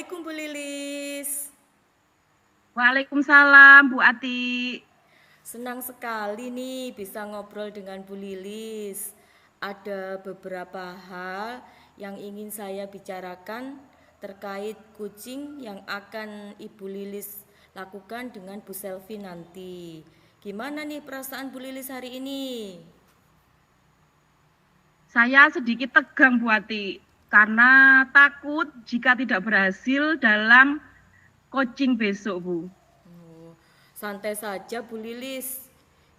Assalamualaikum Bu Lilis. Waalaikumsalam Bu Ati. Senang sekali nih bisa ngobrol dengan Bu Lilis. Ada beberapa hal yang ingin saya bicarakan terkait kucing yang akan Ibu Lilis lakukan dengan Bu Selvi nanti. Gimana nih perasaan Bu Lilis hari ini? Saya sedikit tegang Bu Ati karena takut jika tidak berhasil dalam coaching besok Bu. Santai saja Bu Lilis.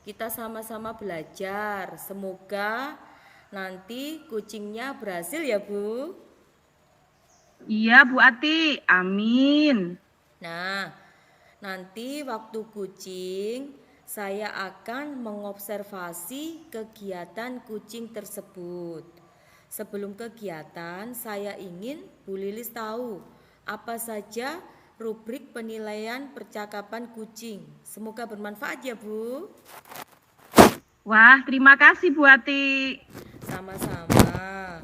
Kita sama-sama belajar. Semoga nanti kucingnya berhasil ya Bu. Iya Bu Ati, amin. Nah, nanti waktu kucing saya akan mengobservasi kegiatan kucing tersebut. Sebelum kegiatan, saya ingin Bu Lilis tahu apa saja rubrik penilaian percakapan kucing. Semoga bermanfaat ya Bu. Wah, terima kasih Bu Ati. Sama-sama.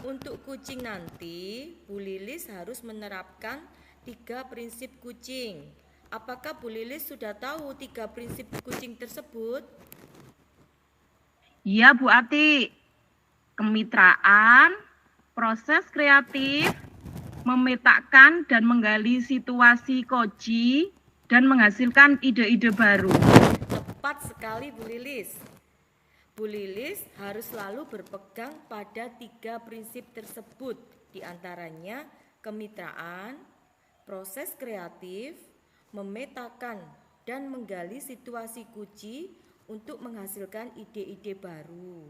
Untuk kucing nanti, Bu Lilis harus menerapkan 3 prinsip kucing. Apakah Bu Lilis sudah tahu 3 prinsip kucing tersebut? Iya Bu Ati, kemitraan, proses kreatif, memetakan dan menggali situasi koji, dan menghasilkan ide-ide baru. Tepat sekali Bu Lilis. Bu Lilis harus selalu berpegang pada 3 prinsip tersebut, diantaranya kemitraan, proses kreatif, memetakan dan menggali situasi kunci untuk menghasilkan ide-ide baru.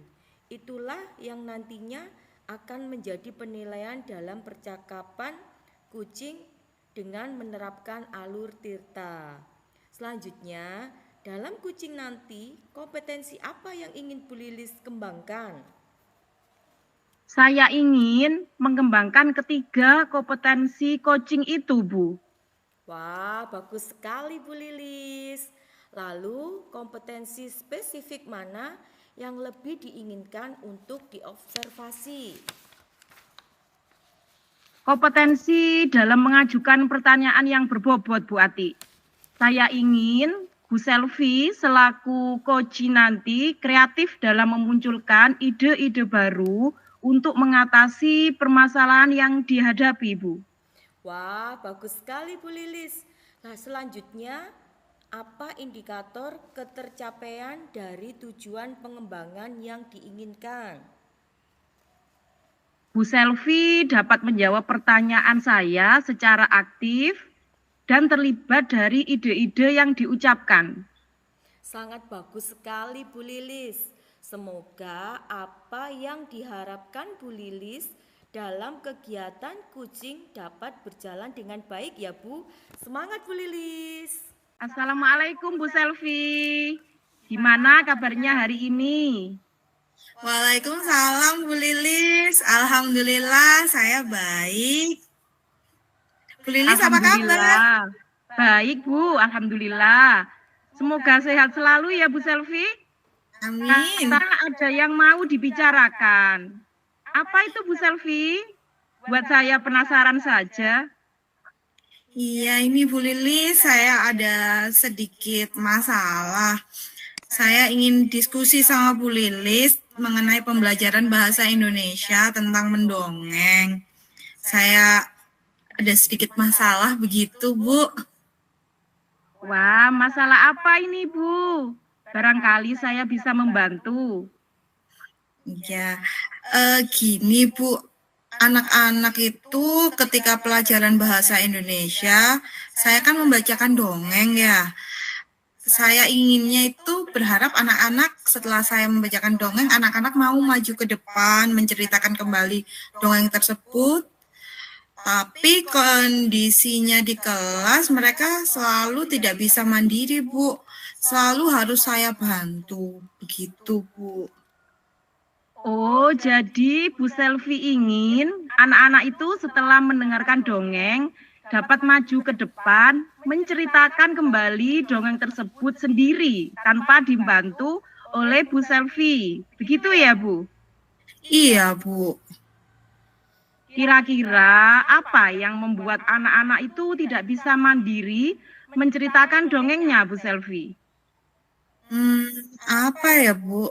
Itulah yang nantinya akan menjadi penilaian dalam percakapan kucing dengan menerapkan alur Tirta. Selanjutnya, dalam kucing nanti, kompetensi apa yang ingin Bu Lilis kembangkan? Saya ingin mengembangkan ketiga kompetensi coaching itu, Bu. Wah, bagus sekali Bu Lilis. Lalu, kompetensi spesifik mana yang lebih diinginkan untuk diobservasi? Kompetensi dalam mengajukan pertanyaan yang berbobot, Bu Ati. Saya ingin Bu Selvi selaku coach nanti kreatif dalam memunculkan ide-ide baru untuk mengatasi permasalahan yang dihadapi, Bu. Wah, bagus sekali Bu Lilis. Nah, selanjutnya, apa indikator ketercapaian dari tujuan pengembangan yang diinginkan? Bu Selvi dapat menjawab pertanyaan saya secara aktif dan terlibat dari ide-ide yang diucapkan. Sangat bagus sekali Bu Lilis. Semoga apa yang diharapkan Bu Lilis dalam kegiatan kucing dapat berjalan dengan baik ya Bu. Semangat Bu Lilis. Assalamualaikum Bu Selvi. Gimana kabarnya hari ini? Waalaikumsalam Bu Lilis. Alhamdulillah saya baik. Bu Lilis apa kabar? Baik Bu, alhamdulillah. Semoga sehat selalu ya Bu Selvi. Amin. Kita ada yang mau dibicarakan. Apa itu Bu Selvi? Buat saya penasaran saja. Iya, ini Bu Lilis, saya ada sedikit masalah. Saya ingin diskusi sama Bu Lilis mengenai pembelajaran bahasa Indonesia tentang mendongeng. Saya ada sedikit masalah begitu, Bu. Wah, masalah apa ini, Bu? Barangkali saya bisa membantu. Ya, gini Bu, anak-anak itu ketika pelajaran bahasa Indonesia, saya kan membacakan dongeng ya. Saya inginnya itu berharap anak-anak setelah saya membacakan dongeng, anak-anak mau maju ke depan, menceritakan kembali dongeng tersebut. Tapi kondisinya di kelas mereka selalu tidak bisa mandiri, Bu. Selalu harus saya bantu, begitu, Bu. Oh, jadi Bu Selvi ingin anak-anak itu setelah mendengarkan dongeng dapat maju ke depan, menceritakan kembali dongeng tersebut sendiri tanpa dibantu oleh Bu Selvi. Begitu ya, Bu? Iya, Bu. Kira-kira apa yang membuat anak-anak itu tidak bisa mandiri menceritakan dongengnya, Bu Selvi? Apa ya, Bu?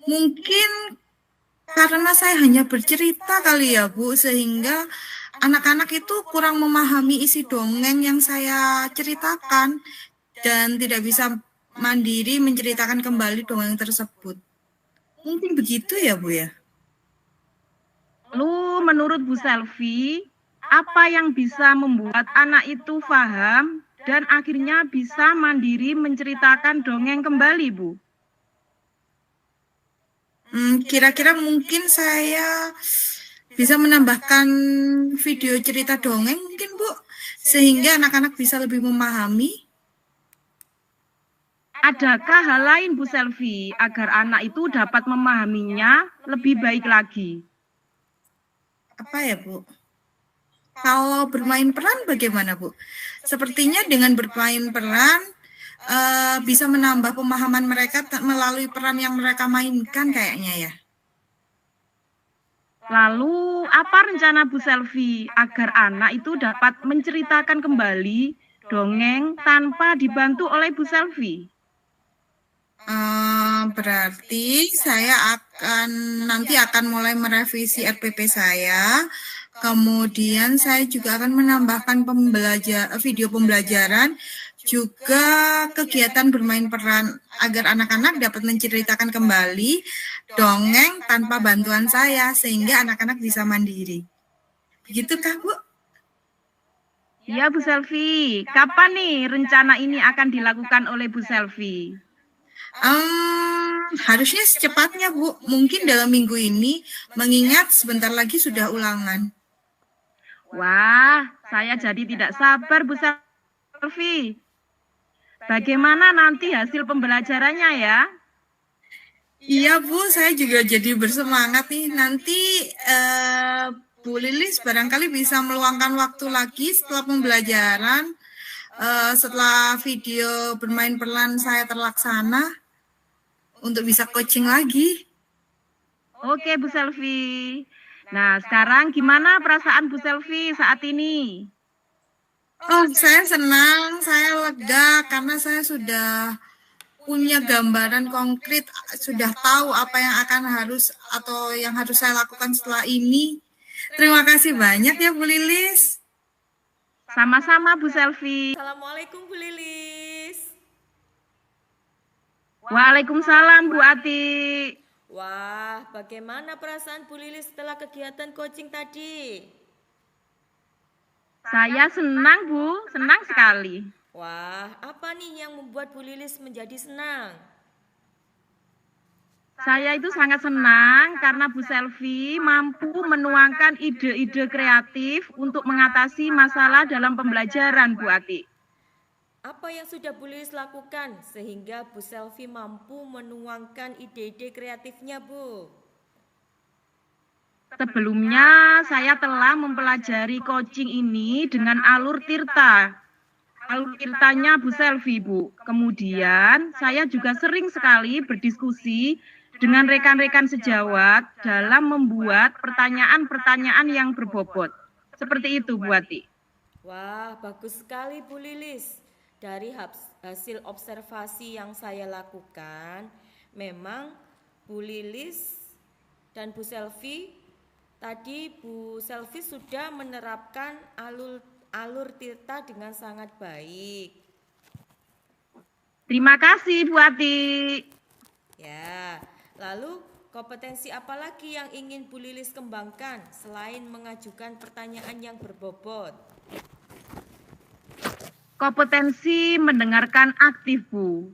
Mungkin karena saya hanya bercerita kali ya, Bu, sehingga anak-anak itu kurang memahami isi dongeng yang saya ceritakan dan tidak bisa mandiri menceritakan kembali dongeng tersebut. Mungkin begitu ya, Bu ya? Lalu menurut Bu Selvi, apa yang bisa membuat anak itu paham dan akhirnya bisa mandiri menceritakan dongeng kembali, Bu? Kira-kira mungkin saya bisa menambahkan video cerita dongeng mungkin, Bu, sehingga anak-anak bisa lebih memahami. Adakah hal lain, Bu Selvi, agar anak itu dapat memahaminya lebih baik lagi? Apa ya, Bu? Kalau bermain peran bagaimana, Bu? Sepertinya dengan bermain peran bisa menambah pemahaman mereka melalui peran yang mereka mainkan kayaknya ya. Lalu, apa rencana Bu Selvi agar anak itu dapat menceritakan kembali dongeng tanpa dibantu oleh Bu Selvi? Berarti saya nanti akan mulai merevisi RPP saya. Kemudian saya juga akan menambahkan video pembelajaran, juga kegiatan bermain peran agar anak-anak dapat menceritakan kembali dongeng tanpa bantuan saya, sehingga anak-anak bisa mandiri. Begitukah, Bu? Ya, Bu Selvi. Kapan nih rencana ini akan dilakukan oleh Bu Selvi? Harusnya secepatnya, Bu. Mungkin dalam minggu ini, mengingat sebentar lagi sudah ulangan. Wah, saya jadi tidak sabar, Bu Selvi. Bagaimana nanti hasil pembelajarannya ya? Iya, Bu, saya juga jadi bersemangat nih. Nanti Bu Lilis barangkali bisa meluangkan waktu lagi setelah pembelajaran, setelah video bermain peran saya terlaksana, untuk bisa coaching lagi. Oke, Bu Selvi. Nah, sekarang gimana perasaan Bu Selvi saat ini? Oh, saya senang, saya lega karena saya sudah punya gambaran konkret, sudah tahu apa yang harus saya lakukan setelah ini. Terima kasih banyak ya, Bu Lilis. Sama-sama, Bu Selvi. Assalamualaikum Bu Lilis. Waalaikumsalam, Bu Ati. Wah, bagaimana perasaan Bu Lilis setelah kegiatan coaching tadi? Saya senang, Bu. Senang sekali. Wah, apa nih yang membuat Bu Lilis menjadi senang? Saya itu sangat senang karena Bu Selvi mampu menuangkan ide-ide kreatif untuk mengatasi masalah dalam pembelajaran, Bu Ati. Apa yang sudah Bu Lilis lakukan sehingga Bu Selvi mampu menuangkan ide-ide kreatifnya, Bu? Sebelumnya saya telah mempelajari coaching ini dengan alur tirta. Alur tirtanya Bu Selvi, Bu. Kemudian saya juga sering sekali berdiskusi dengan rekan-rekan sejawat dalam membuat pertanyaan-pertanyaan yang berbobot. Seperti itu, Bu Ati. Wah, bagus sekali Bu Lilis. Dari hasil observasi yang saya lakukan, memang Bu Lilis dan Bu Selvi, tadi Bu Selvi sudah menerapkan alur tirta dengan sangat baik. Terima kasih, Bu Ati. Ya, lalu kompetensi apa lagi yang ingin Bu Lilis kembangkan selain mengajukan pertanyaan yang berbobot? Kompetensi mendengarkan aktif, Bu.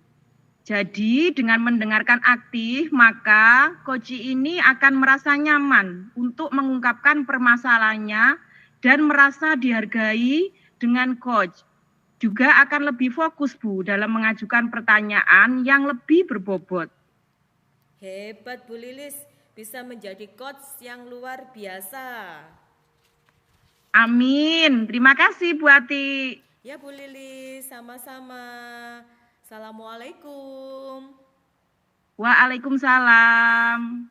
Jadi dengan mendengarkan aktif, maka coach ini akan merasa nyaman untuk mengungkapkan permasalahannya dan merasa dihargai dengan coach. Juga akan lebih fokus, Bu, dalam mengajukan pertanyaan yang lebih berbobot. Hebat Bu Lilis, bisa menjadi coach yang luar biasa. Amin. Terima kasih, Bu Ati. Ya Bu Lilis, sama-sama. Assalamualaikum. Waalaikumsalam.